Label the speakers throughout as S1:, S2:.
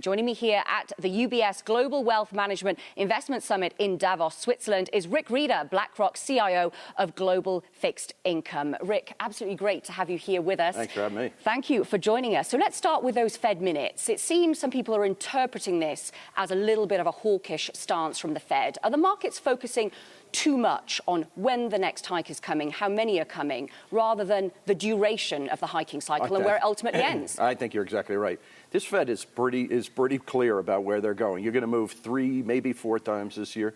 S1: Joining me here at the UBS Global Wealth Management Investment Summit in Davos, Switzerland, is Rick Rieder, BlackRock's CIO of Global Fixed Income. Rick, absolutely great to have you here with us.
S2: Thanks for having me.
S1: Thank you for joining us. So let's start with those Fed minutes. It seems some people are interpreting this as a little bit of a hawkish stance from the Fed. Are the markets focusing too much on when the next hike is coming, how many are coming, rather than the duration of the hiking cycle and where it ultimately ends?
S2: I think you're exactly right. This Fed is pretty clear about where they're going. You're going to move 3, maybe 4 times this year.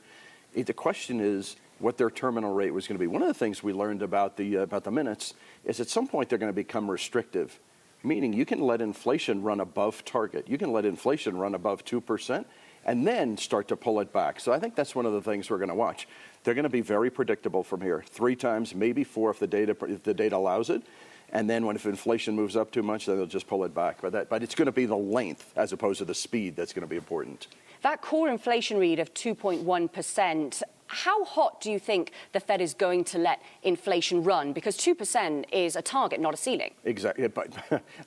S2: The question is what their terminal rate was going to be. One of the things we learned about the minutes is at some point they're going to become restrictive, meaning you can let inflation run above target. You can let inflation run above 2% and then start to pull it back. So I think that's one of the things we're going to watch. They're going to be very predictable from here. 3 times, maybe 4 if the data allows it. And then if inflation moves up too much, then they'll just pull it back. But it's going to be the length as opposed to the speed that's going to be important.
S1: That core inflation read of 2.1%, how hot do you think the Fed is going to let inflation run? Because 2% is a target, not a ceiling. Exactly.
S2: But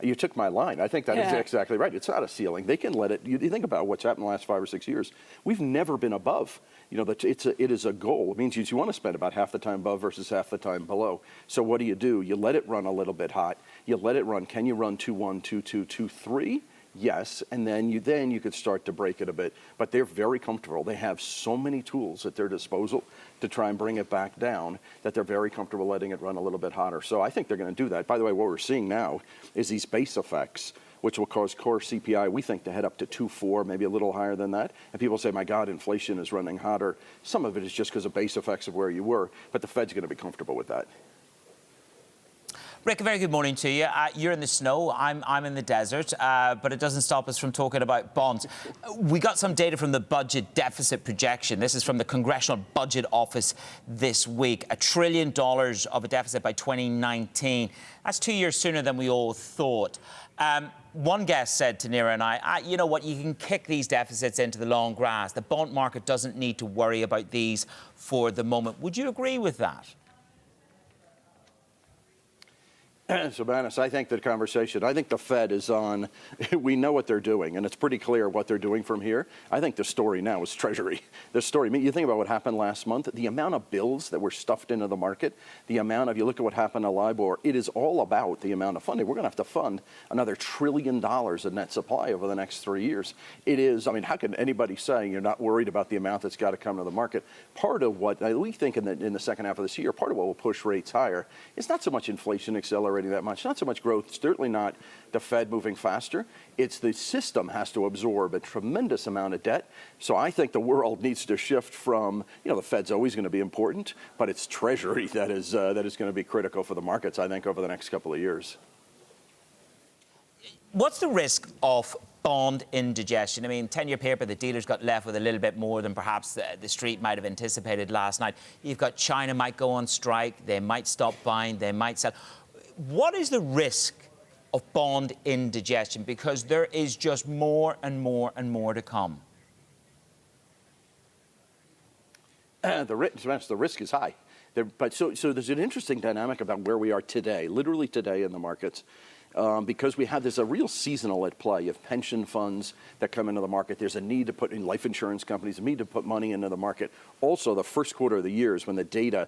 S2: you took my line. I think that is exactly right. It's not a ceiling. They can let it. You think about what's happened in the last 5 or 6 years. We've never been above. You know, it is a goal. It means you want to spend about half the time above versus half the time below. So what do? You let it run a little bit hot. You let it run. Can you run 2.1, 2.2, 2.3? Yes, and then you could start to break it a bit. But they're very comfortable. They have so many tools at their disposal to try and bring it back down that they're very comfortable letting it run a little bit hotter. So I think they're going to do that. By the way, what we're seeing now is these base effects, which will cause core CPI, we think, to head up to 2.4, maybe a little higher than that. And people say, my God, inflation is running hotter. Some of it is just because of base effects of where you were, but the Fed's going to be comfortable with that.
S3: Rick, a very good morning to you. You're in the snow, I'm in the desert, but it doesn't stop us from talking about bonds. We got some data from the budget deficit projection. This is from the Congressional Budget Office this week. $1 trillion of a deficit by 2019. That's 2 years sooner than we all thought. One guest said to Nira and I, you know what, you can kick these deficits into the long grass. The bond market doesn't need to worry about these for the moment. Would you agree with that?
S2: So, Banis, I think the Fed is on, we know what they're doing, and it's pretty clear what they're doing from here. I think the story now is Treasury. The story, I mean, you think about what happened last month, the amount of bills that were stuffed into the market, you look at what happened to LIBOR, it is all about the amount of funding. We're going to have to fund another $1 trillion in net supply over the next 3 years. It is, I mean, how can anybody say you're not worried about the amount that's got to come to the market? Part of what we think in the second half of this year, part of what will push rates higher is not so much inflation accelerating that much, not so much growth, certainly not the Fed moving faster. It's the system has to absorb a tremendous amount of debt. So I think the world needs to shift from, the Fed's always going to be important, but it's Treasury that is going to be critical for the markets, I think, over the next couple of years.
S3: What's the risk of bond indigestion? I mean, 10-year paper, the dealers got left with a little bit more than perhaps the street might have anticipated last night. You've got China might go on strike. They might stop buying. They might sell. What is the risk of bond indigestion? Because there is just more and more and more to come.
S2: The risk is high. So there's an interesting dynamic about where we are today, literally today in the markets. Because we have there's a real seasonal at play of pension funds that come into the market. There's a need to put in life insurance companies, a need to put money into the market. Also, the first quarter of the year is when the data,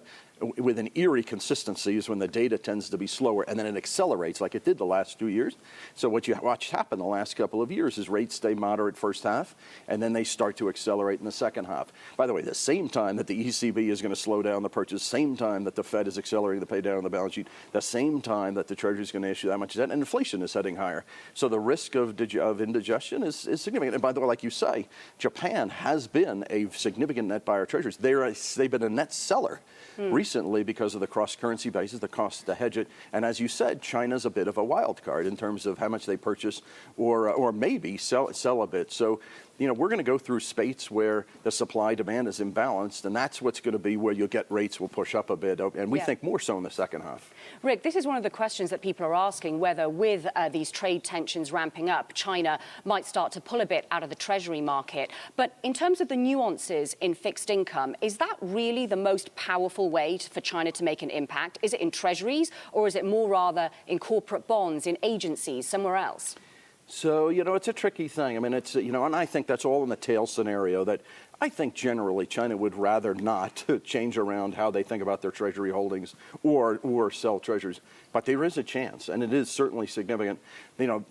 S2: with an eerie consistency, is when the data tends to be slower, and then it accelerates like it did the last 2 years. So what you watch happen the last couple of years is rates stay moderate first half, and then they start to accelerate in the second half. By the way, the same time that the ECB is going to slow down the purchase, same time that the Fed is accelerating the pay down on the balance sheet, the same time that the Treasury is going to issue that much debt, and inflation is heading higher. So the risk of indigestion is significant. And by the way, like you say, Japan has been a significant net buyer of Treasuries. They've been a net seller recently because of the cross-currency basis, the cost to hedge it. And as you said, China's a bit of a wild card in terms of how much they purchase or maybe sell a bit. So, we're going to go through spates where the supply-demand is imbalanced, and that's what's going to be where you'll get rates will push up a bit, and we think more so in the second half.
S1: Rick, this is one of the questions that people are asking, whether with these trade tensions ramping up, China might start to pull a bit out of the Treasury market. But in terms of the nuances in fixed income, is that really the most powerful way for China to make an impact? Is it in Treasuries, or is it more rather in corporate bonds, in agencies, somewhere else?
S2: So, it's a tricky thing. I mean, it's, and I think that's all in the tail scenario that I think generally China would rather not change around how they think about their treasury holdings or sell treasuries. But there is a chance, and it is certainly significant.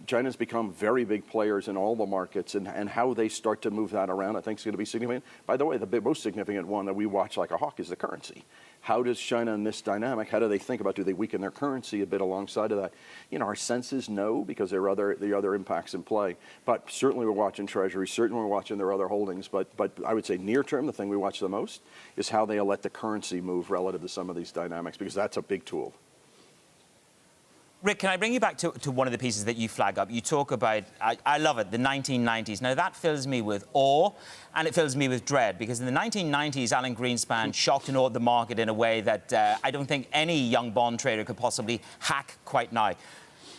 S2: China's become very big players in all the markets, and how they start to move that around, I think, is going to be significant. By the way, the most significant one that we watch like a hawk is the currency. How does China in this dynamic, how do they think about, do they weaken their currency a bit alongside of that? Our sense is no, because there are the other impacts in play. But certainly we're watching treasuries, certainly we're watching their other holdings. But I would say near term, the thing we watch the most is how they let the currency move relative to some of these dynamics, because that's a big tool.
S3: Rick, can I bring you back to one of the pieces that you flag up? You talk about, I love it, the 1990s. Now, that fills me with awe, and it fills me with dread, because in the 1990s, Alan Greenspan shocked and awed the market in a way that I don't think any young bond trader could possibly hack quite now.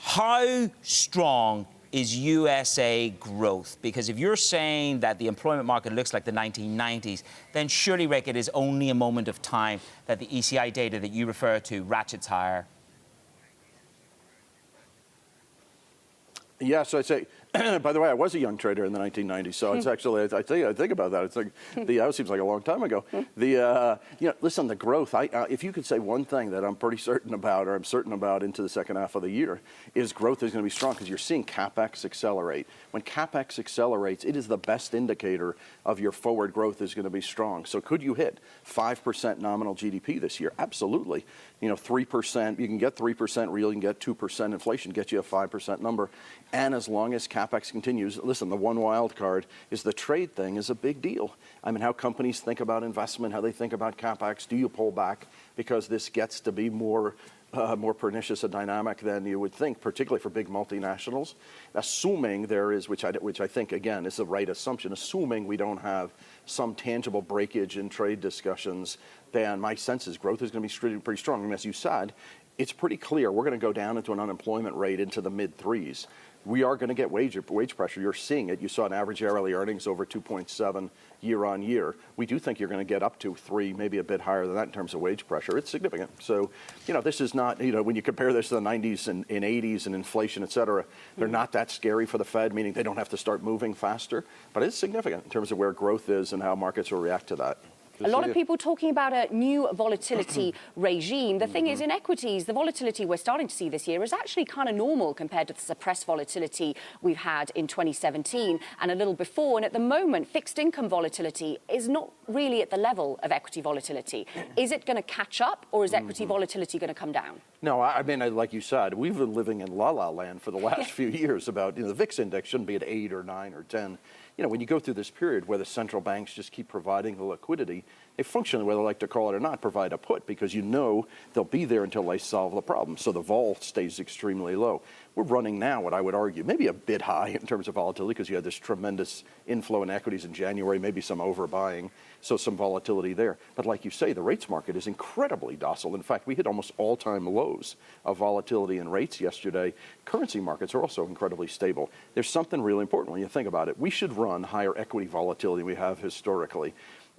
S3: How strong is USA growth? Because if you're saying that the employment market looks like the 1990s, then surely, Rick, it is only a moment of time that the ECI data that you refer to ratchets higher.
S2: Yeah, so I'd say, by the way, I was a young trader in the 1990s, so it's actually, I think about that. It's like, that seems like a long time ago. Listen, the growth, if you could say one thing that I'm pretty certain about, or I'm certain about into the second half of the year, is growth is going to be strong, because you're seeing CapEx accelerate. When CapEx accelerates, it is the best indicator of your forward growth is going to be strong. So could you hit 5% nominal GDP this year? Absolutely. 3%, you can get 3% real, you can get 2% inflation, get you a 5% number. And as long as CapEx continues, listen, the one wild card is the trade thing is a big deal. I mean, how companies think about investment, how they think about CapEx. Do you pull back because this gets to be more pernicious a dynamic than you would think, particularly for big multinationals? Assuming there is, which I think, again, is the right assumption, assuming we don't have some tangible breakage in trade discussions, then my sense is growth is going to be pretty strong. And as you said, it's pretty clear we're going to go down into an unemployment rate into the mid-threes. We are going to get wage pressure. You're seeing it. You saw an average hourly earnings over 2.7 year on year. We do think you're going to get up to 3, maybe a bit higher than that in terms of wage pressure. It's significant. So, this is not, when you compare this to the 90s and 80s and inflation, et cetera, they're not that scary for the Fed, meaning they don't have to start moving faster. But it's significant in terms of where growth is and how markets will react to that.
S1: A lot of people talking about a new volatility regime. The thing is, in equities, the volatility we're starting to see this year is actually kind of normal compared to the suppressed volatility we've had in 2017 and a little before. And at the moment, fixed income volatility is not really at the level of equity volatility. Is it going to catch up, or is equity volatility going to come down?
S2: No, I mean, like you said, we've been living in la-la land for the last few years about, the VIX index shouldn't be at 8 or 9 or 10. When you go through this period where the central banks just keep providing the liquidity, they functionally, whether they like to call it or not, provide a put, because they'll be there until they solve the problem. So the vol stays extremely low. We're running now what I would argue maybe a bit high in terms of volatility, because you had this tremendous inflow in equities in January, maybe some overbuying, so some volatility there. But like you say, the rates market is incredibly docile. In fact, we hit almost all-time lows of volatility in rates yesterday. Currency markets are also incredibly stable. There's something really important when you think about it. We should run higher equity volatility than we have historically.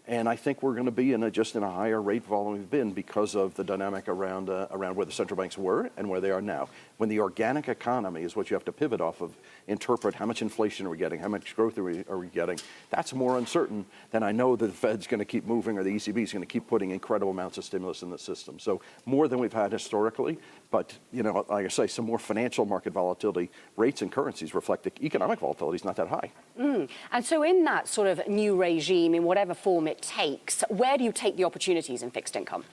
S2: And I think we're going to be in a higher rate vol than we've been, because of the dynamic around where the central banks were and where they are now. When the organic economy is what you have to pivot off of, interpret how much inflation are we getting, how much growth are we getting, that's more uncertain than I know that the Fed's going to keep moving, or the ECB is going to keep putting incredible amounts of stimulus in the system. So more than we've had historically, but, like I say, some more financial market volatility. Rates and currencies reflect the economic volatility is not that high.
S1: And so in that sort of new regime, in whatever form it takes, where do you take the opportunities in fixed income?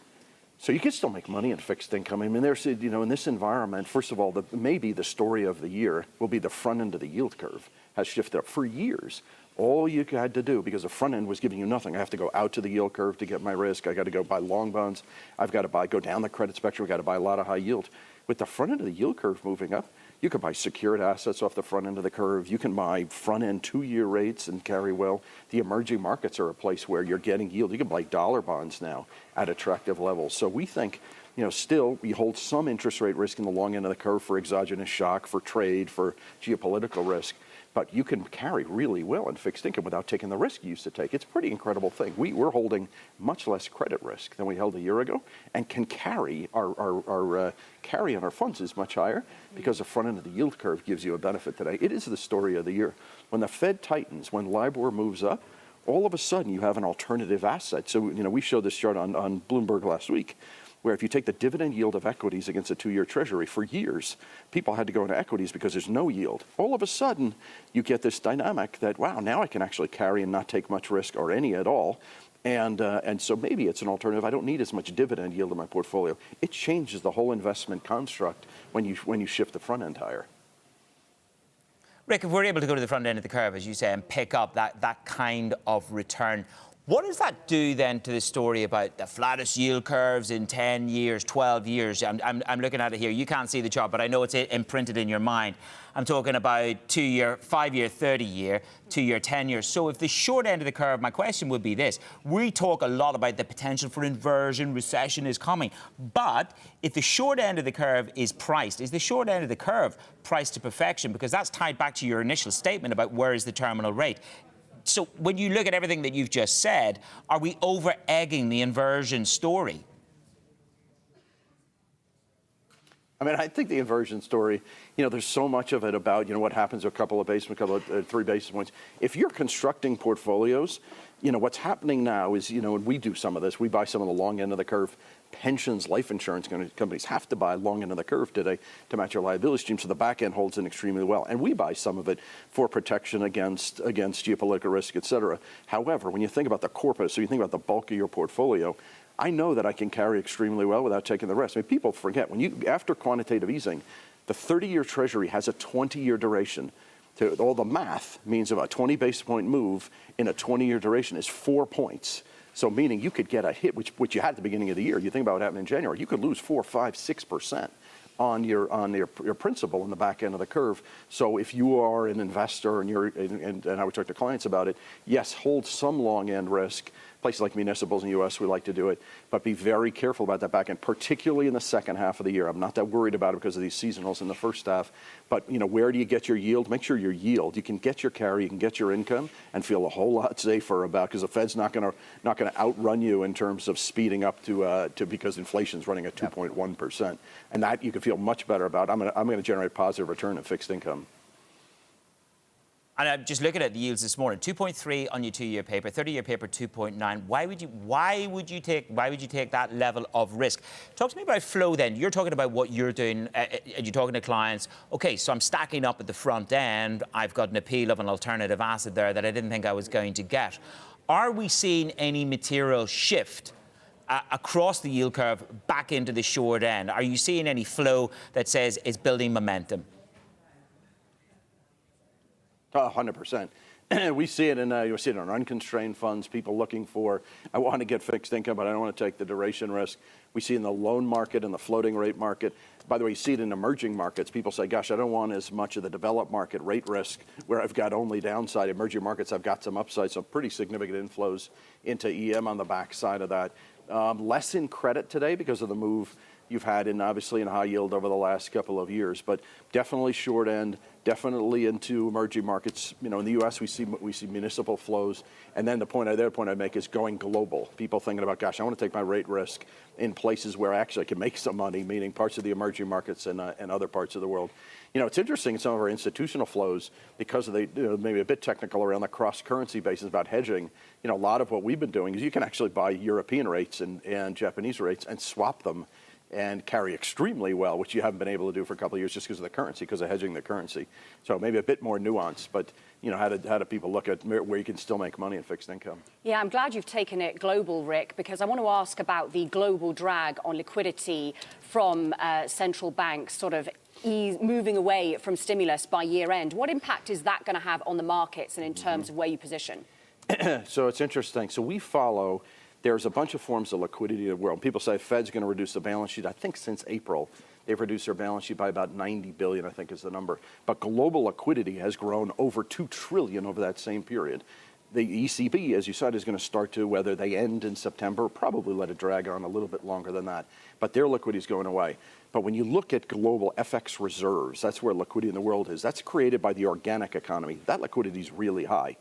S2: So you can still make money in fixed income. I mean, there's, in this environment, first of all, maybe the story of the year will be the front end of the yield curve has shifted up. For years, all you had to do, because the front end was giving you nothing. I have to go out to the yield curve to get my risk. I got to go buy long bonds. I've got to go down the credit spectrum. I've got to buy a lot of high yield. With the front end of the yield curve moving up, you can buy secured assets off the front end of the curve. You can buy front-end 2-year rates and carry well. The emerging markets are a place where you're getting yield. You can buy dollar bonds now at attractive levels. So we think, still we hold some interest rate risk in the long end of the curve for exogenous shock, for trade, for geopolitical risk. but you can carry really well in fixed income without taking the risk you used to take. It's a pretty incredible thing. We're holding much less credit risk than we held a year ago, and can carry our carry on our funds is much higher because the front end of the yield curve gives you a benefit today. It is the story of the year. When the Fed tightens, when LIBOR moves up, all of a sudden you have an alternative asset. So, we showed this chart on Bloomberg last week, where if you take the dividend yield of equities against a 2-year treasury, for years, people had to go into equities because there's no yield. All of a sudden, you get this dynamic that, wow, now I can actually carry and not take much risk or any at all. And so maybe it's an alternative. I don't need as much dividend yield in my portfolio. It changes the whole investment construct when you shift the front end higher.
S3: Rick, if we're able to go to the front end of the curve, as you say, and pick up that kind of return, what does that do then to the story about the flattest yield curves in 10 years, 12 years? I'm looking at it here. You can't see the chart, but I know it's imprinted in your mind. I'm talking about 2-year, 5-year, 30-year, 2-year, 10 years. So if the short end of the curve, my question would be this. We talk a lot about the potential for inversion, recession is coming. But if the short end of the curve is priced, is the short end of the curve priced to perfection? Because that's tied back to your initial statement about where is the terminal rate. So when you look at everything that you've just said, are we over-egging the inversion story?
S2: I mean, I think the inversion story, there's so much of it about, what happens a couple of 3 basis points. If you're constructing portfolios, what's happening now is, and we do some of this, we buy some of the long end of the curve. Pensions, life insurance companies have to buy long end of the curve today to match their liability stream, so the back end holds in extremely well. And we buy some of it for protection against geopolitical risk, et cetera. However, when you think about the corpus, so you think about the bulk of your portfolio, I know that I can carry extremely well without taking the risk. I mean, people forget, after quantitative easing, the 30-year Treasury has a 20-year duration. All the math means about 20 basis point move in a 20-year duration is 4 points. So meaning you could get a hit, which you had at the beginning of the year. You think about what happened in January, you could lose 4, 5, 6% on your principal in the back end of the curve. So if you are an investor and I would talk to clients about it, yes, hold some long end risk. Places like municipals in the U.S., we like to do it, but be very careful about that back end, particularly in the second half of the year. I'm not that worried about it because of these seasonals in the first half, but where do you get your yield? Make sure your yield, you can get your carry, you can get your income, and feel a whole lot safer about, because the Fed's not going to outrun you in terms of speeding up to because inflation's running at 2.1%, and that you can feel much better about. I'm going to generate positive return in fixed income.
S3: And I'm just looking at the yields this morning: 2.3 on your 2-year paper, 30-year paper 2.9. Why would you take that level of risk? Talk to me about flow. Then you're talking about what you're doing, and you're talking to clients. Okay, so I'm stacking up at the front end. I've got an appeal of an alternative asset there that I didn't think I was going to get. Are we seeing any material shift across the yield curve back into the short end? Are you seeing any flow that says it's building momentum?
S2: 100%. We see it you see it in unconstrained funds, people looking for, I want to get fixed income, but I don't want to take the duration risk. We see it in the loan market and the floating rate market. By the way, you see it in emerging markets. People say, gosh, I don't want as much of the developed market rate risk where I've got only downside. Emerging markets, I've got some upside, so pretty significant inflows into EM on the backside of that. Less in credit today because of the move you've had obviously in high yield over the last couple of years, but definitely short end, definitely into emerging markets. In the U.S. we see municipal flows, and then the point I make is going global. People thinking about, gosh, I want to take my rate risk in places where I actually can make some money, meaning parts of the emerging markets and other parts of the world. It's interesting in some of our institutional flows because of maybe a bit technical around the cross-currency basis about hedging. A lot of what we've been doing is you can actually buy European rates and Japanese rates and swap them and carry extremely well, which you haven't been able to do for a couple of years just because of the currency, because of hedging the currency. So maybe a bit more nuanced, but how do people look at where you can still make money in fixed income?
S1: Yeah, I'm glad you've taken it global, Rick, because I want to ask about the global drag on liquidity from central banks sort of moving away from stimulus by year end. What impact is that going to have on the markets and in terms of where you position?
S2: So it's interesting. So we follow. There's a bunch of forms of liquidity in the world. People say Fed's going to reduce the balance sheet. I think since April, they've reduced their balance sheet by about 90 billion, I think is the number. But global liquidity has grown over 2 trillion over that same period. The ECB, as you said, is going to start to, whether they end in September, probably let it drag on a little bit longer than that. But their liquidity is going away. But when you look at global FX reserves, that's where liquidity in the world is. That's created by the organic economy. That liquidity is really high.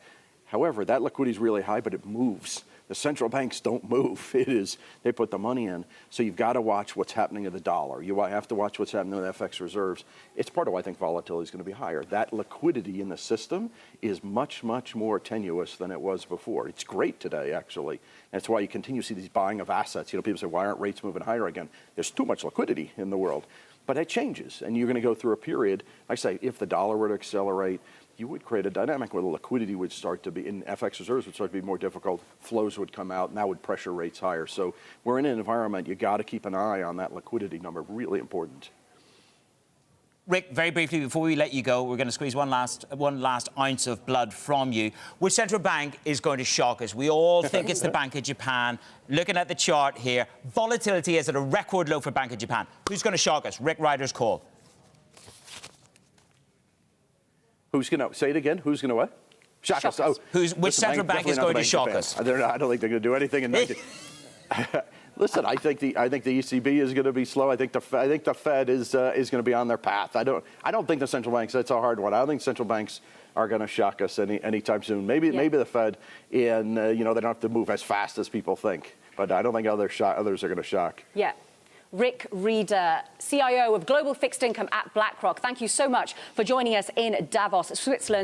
S2: However, that liquidity is really high, but it moves. The central banks don't move. They put the money in. So you've got to watch what's happening to the dollar. You have to watch what's happening with FX reserves. It's part of why I think volatility is going to be higher. That liquidity in the system is much, much more tenuous than it was before. It's great today, actually. And that's why you continue to see these buying of assets. People say, why aren't rates moving higher again? There's too much liquidity in the world. But it changes, and you're going to go through a period. I say, if the dollar were to accelerate, you would create a dynamic where the liquidity would start to be, in FX reserves would start to be more difficult, flows would come out, and that would pressure rates higher. So we're in an environment, you got to keep an eye on that liquidity number, really important.
S3: Rick, very briefly, before we let you go, we're going to squeeze one last ounce of blood from you. Which central bank is going to shock us? We all think it's the Bank of Japan. Looking at the chart here, volatility is at a record low for Bank of Japan. Who's going to shock us? Rick Rieder's call.
S2: Who's going to, say it again, who's going to what? Shock us. Oh,
S3: which central bank is going to shock us?
S2: I don't think they're going to do anything in 19... Listen, I think the ECB is going to be slow. I think the Fed is going to be on their path. I don't think the central banks. That's a hard one. I don't think central banks are going to shock us anytime soon. Maybe the Fed, and they don't have to move as fast as people think. But I don't think others are going to shock.
S1: Yeah. Rick Rieder, CIO of Global Fixed Income at BlackRock. Thank you so much for joining us in Davos, Switzerland.